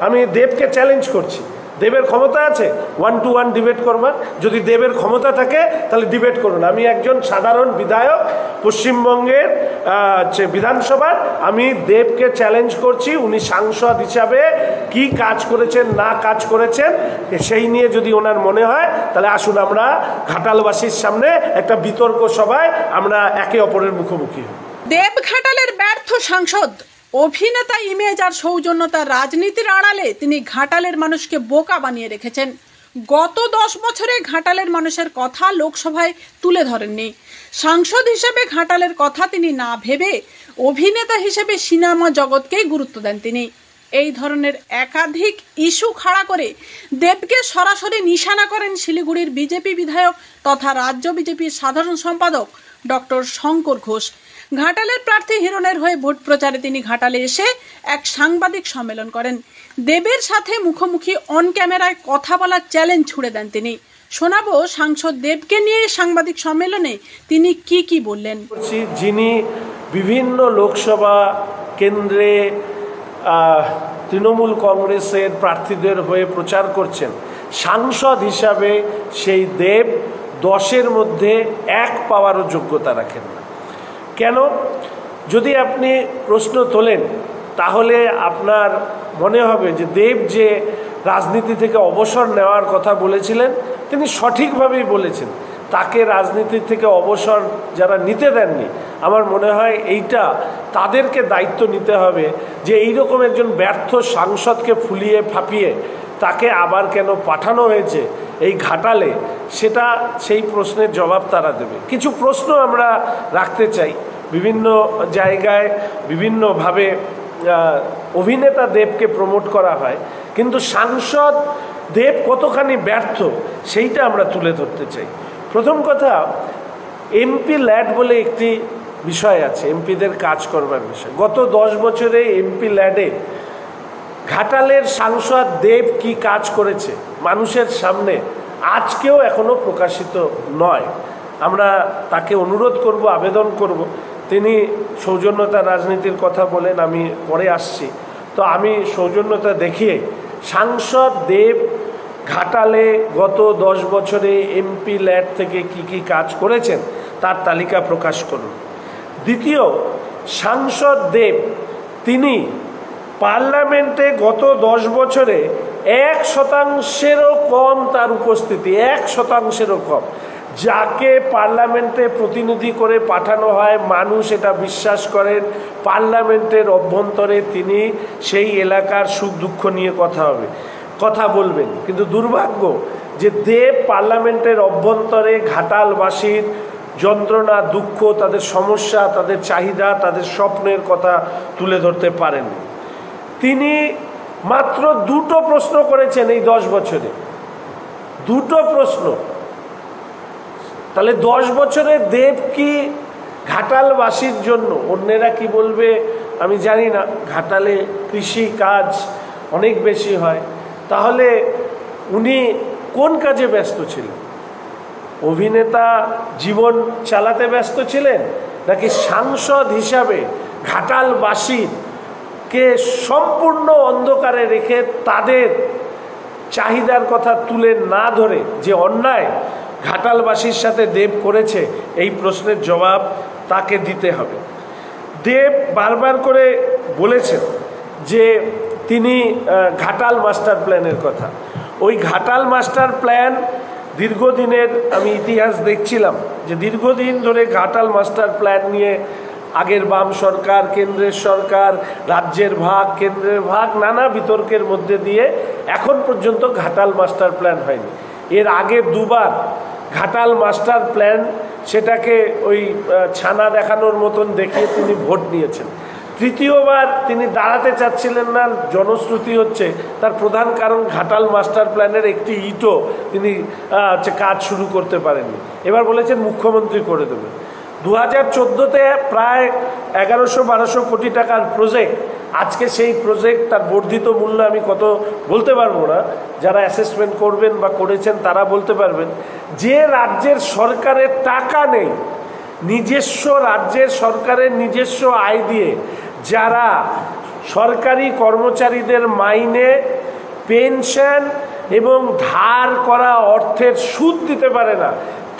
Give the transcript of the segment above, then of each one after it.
আমি দেবকে চ্যালেঞ্জ করছি, দেবের ক্ষমতা আছে 1-to-1 ডিবেট করবার? যদি দেবের ক্ষমতা থাকে তাহলে ডিবেট করুন। আমি একজন সাধারণ বিধায়ক পশ্চিমবঙ্গের বিধানসভার, আমি দেবকে চ্যালেঞ্জ করছি, উনি সাংসদ হিসাবে কি কাজ করেছেন না কাজ করেছেন সেই নিয়ে যদি ওনার মনে হয় তাহলে আসুন আমরা ঘাটালবাসীর সামনে একটা বিতর্ক সভায় আমরা একে অপরের মুখোমুখি হই। দেব ঘাটালের ব্যর্থ সাংসদ, অভিনেতা ইমেজ আর সৌজন্যতার রাজনীতির আড়ালে তিনি ঘাটালের মানুষকে বোকা বানিয়ে রেখেছেন। গত 10 বছরে ঘাটালের মানুষের কথা লোকসভায় তুলে ধরেননি। সাংসদ হিসেবে ঘাটালের কথা তিনি না ভেবে অভিনেতা হিসেবে সিনেমা জগৎকেই গুরুত্ব দেন তিনি। এই ধরনের একাধিক ইস্যু খাড়া করে দেবকে সরাসরি নিশানা করেন শিলিগুড়ির বিজেপি বিধায়ক তথা রাজ্য বিজেপির সাধারণ সম্পাদক ডক্টর শঙ্কর ঘোষ। ঘাটালের প্রার্থী হিরণের হয়ে ভোট প্রচারে তিনি ঘাটালে এসে এক সাংবাদিক সম্মেলন করেন। দেবের সাথে মুখোমুখি অন ক্যামেরায় কথা বলার চ্যালেঞ্জ ছুড়ে দেন তিনি। শোনাবো সাংসদ দেবকে নিয়ে সাংবাদিক সম্মেলনে তিনি কি বললেন। যিনি বিভিন্ন লোকসভা কেন্দ্রে তৃণমূল কংগ্রেসের প্রার্থীদের হয়ে প্রচার করছেন, সাংসদ হিসাবে সেই দেব 10-এর মধ্যে 1 পাওয়ারও যোগ্যতা রাখেন না। কেন? যদি আপনি প্রশ্ন তোলেন তাহলে আপনার মনে হবে যে দেব যে রাজনীতি থেকে অবসর নেওয়ার কথা বলেছিলেন তিনি সঠিকভাবেই বলেছেন। তাকে রাজনীতি থেকে অবসর যারা নিতে দেননি, আমার মনে হয় এইটা তাদেরকে দায়িত্ব নিতে হবে যে এইরকম একজন ব্যর্থ সাংসদকে ফুলিয়ে ফাঁপিয়ে তাকে আবার কেন পাঠানো হয়েছে এই ঘাটালে, সেটা সেই প্রশ্নের জবাব তারা দেবে। কিছু প্রশ্ন আমরা রাখতে চাই। বিভিন্ন জায়গায় বিভিন্নভাবে অভিনেতা দেবকে প্রমোট করা হয়, কিন্তু সাংসদ দেব কতখানি ব্যর্থ সেইটা আমরা তুলে ধরতে চাই। প্রথম কথা, এমপি ল্যাড বলে একটি বিষয় আছে, এমপিদের কাজ করবার বিষয়। গত 10 বছরে এমপি ল্যাডে ঘাটালের সাংসদ দেব কি কাজ করেছে মানুষের সামনে আজকেও এখনো প্রকাশিত নয়। আমরা তাকে অনুরোধ করব, আবেদন করব, তিনি সৌজন্যতা রাজনীতির কথা বলেন, আমি পরে আসছি, তো আমি সৌজন্যতা দেখিয়ে সাংসদ দেব ঘাটালে গত 10 বছরে এমপি ল্যাড থেকে কি কাজ করেছেন তার তালিকা প্রকাশ করুন। দ্বিতীয়, সাংসদ দেব তিনি পার্লামেন্টে গত 10 বছরে 1%-ও কম তার উপস্থিতি, 1%-ও কম। যাকে পার্লামেন্টে প্রতিনিধি করে পাঠানো হয় মানুষ এটা বিশ্বাস করেন পার্লামেন্টের অভ্যন্তরে তিনি সেই এলাকার সুখ দুঃখ নিয়ে কথা বলবেন। কিন্তু দুর্ভাগ্য যে দেব পার্লামেন্টের অভ্যন্তরে ঘাটালবাসীর যন্ত্রণা, দুঃখ, তাদের সমস্যা, তাদের চাহিদা, তাদের স্বপ্নের কথা তুলে ধরতে পারেন। তিনি মাত্র 2টো প্রশ্ন করেছেন এই 10 বছরে, 2টো প্রশ্ন। তাহলে 10 বছরে দেব কি ঘাটালবাসীর জন্য, অন্যেরা কি বলবে আমি জানি না, ঘাটালে কৃষি কাজ অনেক বেশি হয়, তাহলে উনি কোন কাজে ব্যস্ত ছিলেন? অভিনেতা জীবন চালাতে ব্যস্ত ছিলেন, নাকি সাংসদ হিসাবে ঘাটালবাসীকে সম্পূর্ণ অন্ধকারে রেখে তাদের চাহিদার কথা তুলে না ধরে যে অন্যায় ঘাটালবাসীর সাথে দেব করেছে, এই প্রশ্নের জবাব তাকে দিতে হবে। দেব বারবার করে বলেছেন যে তিনি ঘাটাল মাস্টার প্ল্যানের কথা। ওই ঘাটাল মাস্টার প্ল্যান দীর্ঘদিনের, আমি ইতিহাস দেখছিলাম যে দীর্ঘদিন ধরে ঘাটাল মাস্টার প্ল্যান নিয়ে আগের বাম সরকার, কেন্দ্রের সরকার, রাজ্যের ভাগ, কেন্দ্রের ভাগ, নানা বিতর্কের মধ্যে দিয়ে এখন পর্যন্ত ঘাটাল মাস্টার প্ল্যান হয়নি। এর আগে 2বার ঘাটাল মাস্টার প্ল্যান সেটাকে ওই ছানা দেখানোর মতন দেখিয়ে তিনি ভোট নিয়েছেন। তৃতীয়বার তিনি দাঁড়াতে চাচ্ছিলেন না, জনশ্রুতি হচ্ছে তার প্রধান কারণ ঘাটাল মাস্টার প্ল্যানের একটি ইটও তিনি কাজ শুরু করতে পারেননি। এবার বলেছেন মুখ্যমন্ত্রী করে দেবেন। 2014-তে প্রায় 1100-1200 কোটি টাকার প্রজেক্ট, আজকে সেই প্রজেক্ট তার বর্ধিত মূল্য আমি কত বলতে পারবো না, যারা অ্যাসেসমেন্ট করবেন বা করেছেন তারা বলতে পারবেন। যে রাজ্যের সরকারের টাকা নেই, নিজস্ব রাজ্যের সরকারের নিজস্ব আয় দিয়ে যারা সরকারি কর্মচারীদের মাইনে, পেনশন এবং ধার করা অর্থের সুদ দিতে পারে না,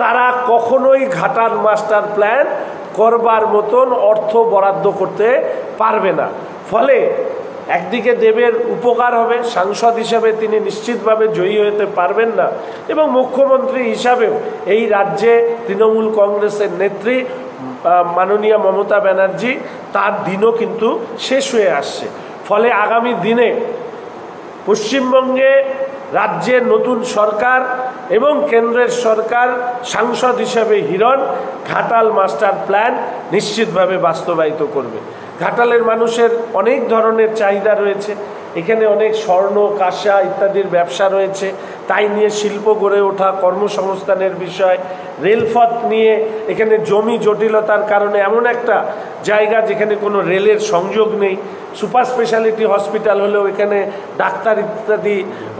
তারা কখনোই ঘাটাল মাস্টার প্ল্যান করবার মতন অর্থ বরাদ্দ করতে পারবে না। ফলে একদিকে দেবের উপকার হবে, সাংসদ হিসাবে তিনি নিশ্চিতভাবে জয়ী হতে পারবেন না, এবং মুখ্যমন্ত্রী হিসাবেও এই রাজ্যে তৃণমূল কংগ্রেসের নেত্রী মাননীয়া মমতা ব্যানার্জি, তার দিনও কিন্তু শেষ হয়ে আসছে। ফলে আগামী দিনে পশ্চিমবঙ্গে রাজ্যের নতুন সরকার এবং কেন্দ্রের সরকার সাংসদ হিসাবে হিরণ ঘাটাল মাস্টার প্ল্যান নিশ্চিতভাবে বাস্তবায়িত করবে। ঘাটালের মানুষের অনেক ধরনের চাহিদা রয়েছে, এখানে অনেক স্বর্ণ, কাঁসা ইত্যাদির ব্যবসা রয়েছে, তাই নিয়ে শিল্প গড়ে ওঠা, কর্মসংস্থানের বিষয়, রেলপথ নিয়ে এখানে জমি জটিলতার কারণে এমন একটা জায়গা যেখানে কোনো রেলের সংযোগ নেই, সুপার স্পেশালিটি হসপিটাল হলেও এখানে ডাক্তার ইত্যাদি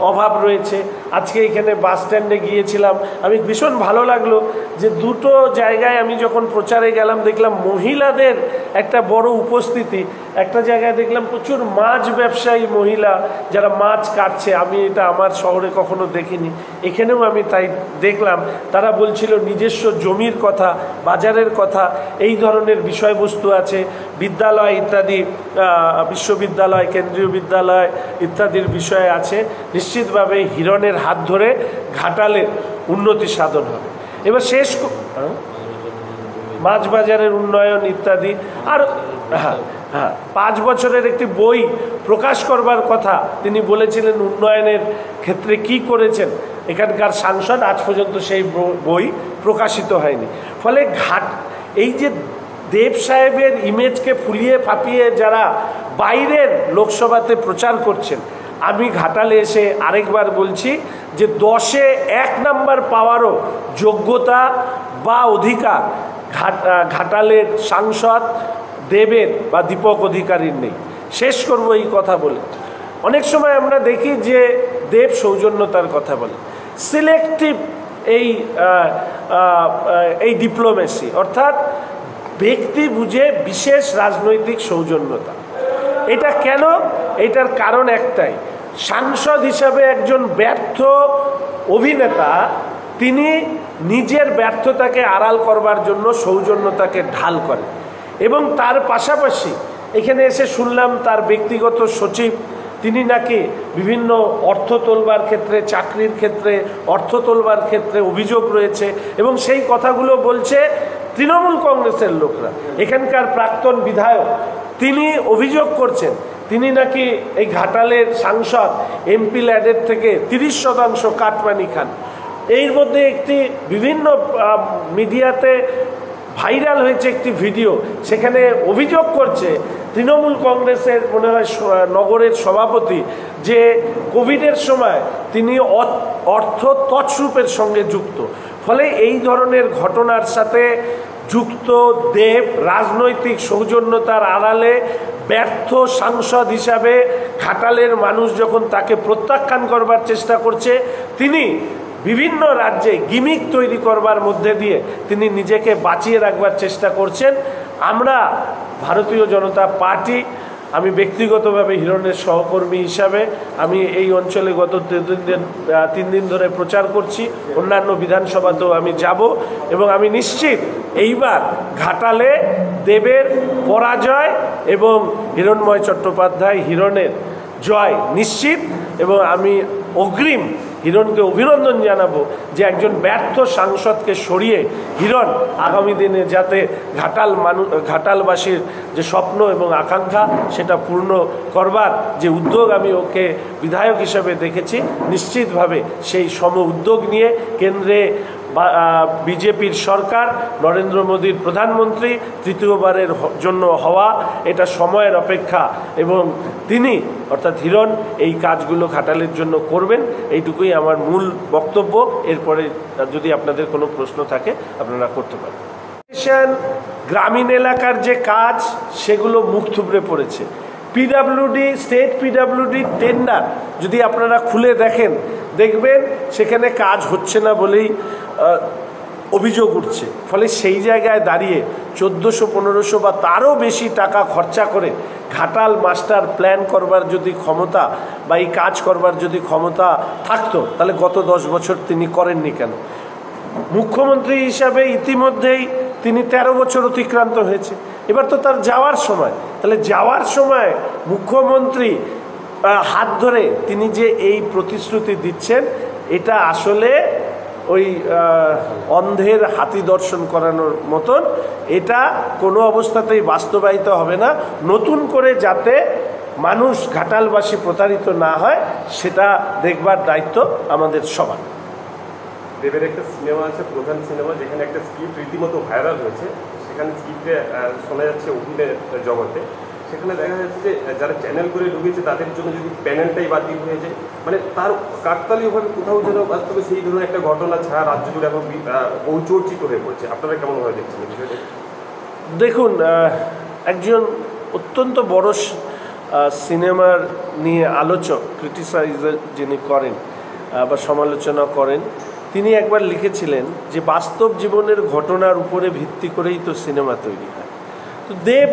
অভাব রয়েছে। আজকে এখানে বাস স্ট্যান্ডে গিয়েছিলাম, আমি ভীষণ ভালো লাগলো যে দুটো জায়গায় আমি যখন প্রচারে গেলাম দেখলাম মহিলাদের একটা বড় উপস্থিতি। একটা জায়গায় দেখলাম প্রচুর মাছ ব্যবসায়ী মহিলা যারা মাছ কাটছে, আমি এটা আমার শহরে কখনো দেখিনি, এখানেও আমি তাই দেখলাম। তারা বলছিল নিজস্ব জমির কথা, বাজারের কথা, এই ধরনের বিষয়বস্তু আছে। বিদ্যালয় ইত্যাদি, বিশ্ববিদ্যালয়, কেন্দ্রীয় বিদ্যালয় ইত্যাদির বিষয় আছে। নিশ্চিতভাবে হিরণের হাত ধরে ঘাটালের উন্নতি সাধন হবে। এবার শেষ মাছ বাজারের উন্নয়ন ইত্যাদি। আর হ্যাঁ, 5 বছরের একটি বই প্রকাশ করবার কথা তিনি বলেছিলেন, উন্নয়নের ক্ষেত্রে কি করেছেন এখানকার সাংসদ, আজ পর্যন্ত সেই বই প্রকাশিত হয়নি। ফলে এই যে দেব সাহেবের ইমেজকে ফুলিয়ে ফাঁপিয়ে যারা বাইরের লোকসভাতে প্রচার করছেন, আমি ঘাটালে এসে আরেকবার বলছি যে 10-এ 1 নাম্বার পাওয়ারও যোগ্যতা বা অধিকার ঘাটালের সাংসদ দেবের বা দীপক অধিকারীর নেই। শেষ করব এই কথা বলে, অনেক সময় আমরা দেখি যে দেব সৌজন্যতার কথা বলে, সিলেক্টিভ এই ডিপ্লোমেসি, অর্থাৎ ব্যক্তি বুঝে বিশেষ রাজনৈতিক সৌজন্যতা। এটা কেন? এটার কারণ একটাই, সাংসদ হিসাবে একজন ব্যর্থ অভিনেতা তিনি নিজের ব্যর্থতাকে আড়াল করবার জন্য সৌজন্যতাকে ঢাল করেন। এবং তার পাশাপাশি এখানে এসে শুনলাম তার ব্যক্তিগত সচিব, তিনি নাকি বিভিন্ন অর্থ তোলবার ক্ষেত্রে, চাকরির ক্ষেত্রে, অর্থ তোলবার ক্ষেত্রে অভিযোগ রয়েছে, এবং সেই কথাগুলো বলছে তৃণমূল কংগ্রেসের লোকরা। এখানকার প্রাক্তন বিধায়ক তিনি অভিযোগ করছেন তিনি নাকি এই ঘাটালের সাংসদ এমপি ল্যাডের থেকে 30% কাটমানি খান। এর মধ্যে একটি বিভিন্ন মিডিয়াতে ভাইরাল হয়েছে একটি ভিডিও, সেখানে অভিযোগ করছে তৃণমূল কংগ্রেসের মনে হয় নগরের সভাপতি যে কোভিডের সময় তিনি অর্থ তছরূপের সঙ্গে যুক্ত। ফলে এই ধরনের ঘটনার সাথে যুক্ত দেব রাজনৈতিক সৌজন্যতার আড়ালে ব্যর্থ সাংসদ হিসাবে ঘাটালের মানুষ যখন তাকে প্রত্যাখ্যান করবার চেষ্টা করছে, তিনি বিভিন্ন রাজ্যে গিমিক তৈরি করবার মধ্যে দিয়ে তিনি নিজেকে বাঁচিয়ে রাখবার চেষ্টা করছেন। আমরা ভারতীয় জনতা পার্টি, আমি ব্যক্তিগতভাবে হিরণের সহকর্মী হিসাবে আমি এই অঞ্চলে গত 3 দিন ধরে প্রচার করছি, অন্যান্য বিধানসভাতেও আমি যাব, এবং আমি নিশ্চিত এইবার ঘাটালে দেবের পরাজয় এবং হিরণময় চট্টোপাধ্যায় হিরণের জয় নিশ্চিত। এবং আমি অগ্রিম হিরণকে অভিনন্দন জানাবো যে একজন ব্যর্থ সাংসদকে সরিয়ে হিরণ আগামী দিনে যাতে ঘাটালবাসীর যে স্বপ্ন এবং আকাঙ্ক্ষা সেটা পূর্ণ করবার যে উদ্যোগ আমি ওকে বিধায়ক হিসেবে দেখেছি, নিশ্চিতভাবে সেই সম উদ্যোগ নিয়ে কেন্দ্রে বিজেপির সরকার, নরেন্দ্র মোদীর প্রধানমন্ত্রী তৃতীয়বারের জন্য হওয়া এটা সময়ের অপেক্ষা, এবং তিনি অর্থাৎ হিরণ এই কাজগুলো ঘাটালের জন্য করবেন, এইটুকুই আমার মূল বক্তব্য। এরপরে যদি আপনাদের কোনো প্রশ্ন থাকে আপনারা করতে পারেন। গ্রামীণ এলাকার যে কাজ সেগুলো মুখ থুবড়ে পড়েছে। পিডাব্লিউডি, স্টেট পিডাব্লিউডি টেন্ডার যদি আপনারা খুলে দেখেন, দেখবেন সেখানে কাজ হচ্ছে না বলেই অভিযোগ উঠছে। ফলে সেই জায়গায় দাঁড়িয়ে 1400-1500 বা তারও বেশি টাকা খরচা করে ঘাটাল মাস্টার প্ল্যান করবার যদি ক্ষমতা বা এই কাজ করবার যদি ক্ষমতা থাকতো, তাহলে গত 10 বছর তিনি করেননি কেন? মুখ্যমন্ত্রী হিসাবে ইতিমধ্যেই তিনি 13 বছর অতিক্রান্ত হয়েছে, এবার তো তার যাওয়ার সময়। তাহলে যাওয়ার সময় মুখ্যমন্ত্রী হাত ধরে তিনি যে এই প্রতিশ্রুতি দিচ্ছেন, এটা আসলে ওই অন্ধের হাতি দর্শন করানোর মতন। এটা কোনো অবস্থাতেই বাস্তবায়িত হবে না। নতুন করে যাতে মানুষ ঘাটালবাসী প্রতারিত না হয়, সেটা দেখবার দায়িত্ব আমাদের সবার। দেবের একটা সিনেমা আছে, প্রধান সিনেমা, যেখানে একটা স্ক্রিপ্ট রীতিমতো ভাইরাল হয়েছে। সেখানে স্ক্রিপ্টে শোনা যাচ্ছে অভিনয় জগতে, সেখানে দেখা যাচ্ছে যে যারা চ্যানেল করে ঢুকেছে তাদের জন্য যদি প্যানেলটাই বাতিল হয়ে যায়, মানে তার কাকতালীয়ভাবে কোথাও যেন বাস্তবে সেই ধরনের একটা ঘটনা ছাড়া রাজ্য জুড়ে এখন বহুচর্চিত হয়ে পড়ছে। আপনারা কেমনভাবে দেখছেন এই বিষয়টা? দেখুন, একজন অত্যন্ত বড় সিনেমার নিয়ে আলোচক, ক্রিটিসাইজার যিনি করেন বা সমালোচনা করেন, তিনি একবার লিখেছিলেন যে বাস্তব জীবনের ঘটনার উপরে ভিত্তি করেই তো সিনেমা তৈরি হয়। তো দেব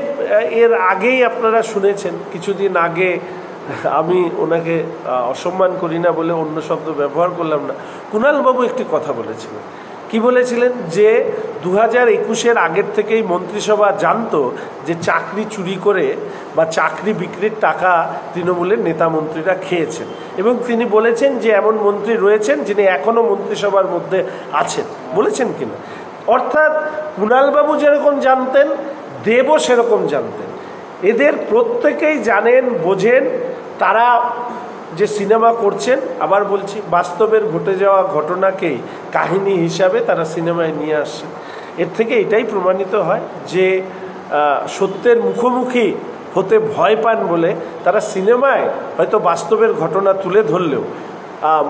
এর আগেই আপনারা শুনেছেন, কিছুদিন আগে, আমি ওনাকে অসম্মান করি না বলে অন্য শব্দ ব্যবহার করলাম না, কুণালবাবু একটি কথা বলেছিলেন। কি বলেছিলেন? যে 2021-এর আগের থেকেই মন্ত্রিসভা জানতো যে চাকরি চুরি করে বা চাকরি বিক্রির টাকা তৃণমূলের নেতা মন্ত্রীরা খেয়েছেন, এবং তিনি বলেছেন যে এমন মন্ত্রী রয়েছেন যিনি এখনও মন্ত্রিসভার মধ্যে আছেন। বলেছেন কিনা? অর্থাৎ কুণালবাবু যেরকম জানতেন, দেবও সেরকম জানতেন। এদের প্রত্যেকেই জানেন, বোঝেন, তারা যে সিনেমা করছেন, আবার বলছি, বাস্তবের ঘটে যাওয়া ঘটনাকেই কাহিনী হিসাবে তারা সিনেমায় নিয়ে আসছেন। এর থেকে এটাই প্রমাণিত হয় যে সত্যের মুখোমুখি হতে ভয় পান বলে তারা সিনেমায় হয়তো বাস্তবের ঘটনা তুলে ধরলেও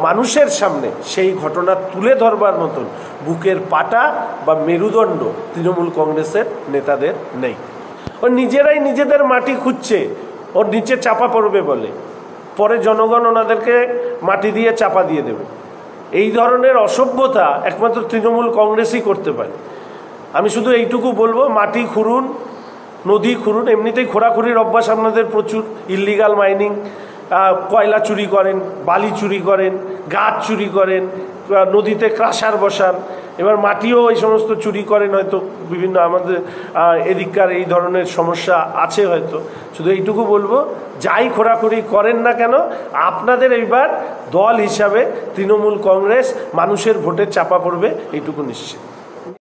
মানুষের সামনে সেই ঘটনা তুলে ধরবার মতন বুকের পাটা বা মেরুদণ্ড তৃণমূল কংগ্রেসের নেতাদের নেই। ও নিজেরাই নিজেদের মাটি খুঁজছে, ওর নিচে চাপা পড়বে বলে, পরে জনগণ ওনাদেরকে মাটি দিয়ে চাপা দিয়ে দেবে। এই ধরনের অসভ্যতা একমাত্র তৃণমূল কংগ্রেসই করতে পারে। আমি শুধু এইটুকু বলবো, মাটি খুঁড়ুন, নদী খুঁড়ুন, এমনিতেই খোঁড়াখুড়ির অভ্যাস আপনাদের প্রচুর। ইললিগাল মাইনিং, কয়লা চুরি করেন, বালি চুরি করেন, গাছ চুরি করেন, নদীতে ক্রাশার বসান, এবার মাটিও এই সমস্ত চুরি করেন। হয়তো বিভিন্ন আমাদের এদিককার এই ধরনের সমস্যা আছে হয়তো। শুধু এইটুকু বলবো, যাই খোঁড়াখুড়ি করেন না কেন, আপনাদের এইবার দল হিসাবে তৃণমূল কংগ্রেস মানুষের ভোটে চাপা পড়বে, এইটুকু নিশ্চিত।